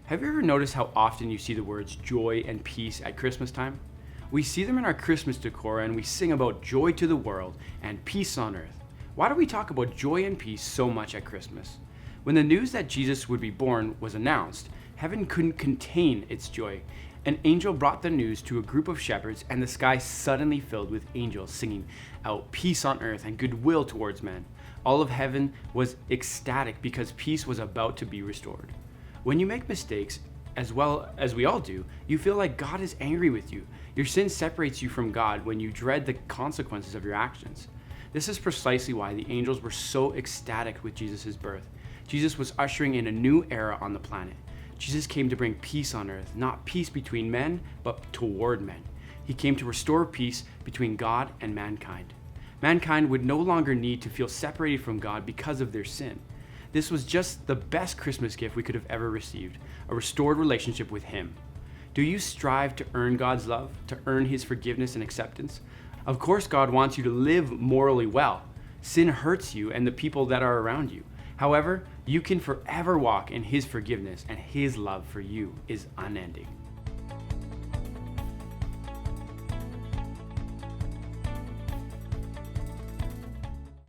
Have you ever noticed how often you see the words joy and peace at Christmas time? We see them in our Christmas decor and we sing about joy to the world and peace on earth. Why do we talk about joy and peace so much at Christmas? When the news that Jesus would be born was announced, heaven couldn't contain its joy. An angel brought the news to a group of shepherds, and the sky suddenly filled with angels singing out peace on earth and goodwill towards men. All of heaven was ecstatic because peace was about to be restored. When you make mistakes, as well as we all do, you feel like God is angry with you. Your sin separates you from God when you dread the consequences of your actions. This is precisely why the angels were so ecstatic with Jesus' birth. Jesus was ushering in a new era on the planet. Jesus came to bring peace on earth, not peace between men, but toward men. He came to restore peace between God and mankind. Mankind would no longer need to feel separated from God because of their sin. This was just the best Christmas gift we could have ever received, a restored relationship with Him. Do you strive to earn God's love, to earn His forgiveness and acceptance? Of course, God wants you to live morally well. Sin hurts you and the people that are around you. However, you can forever walk in His forgiveness, and His love for you is unending.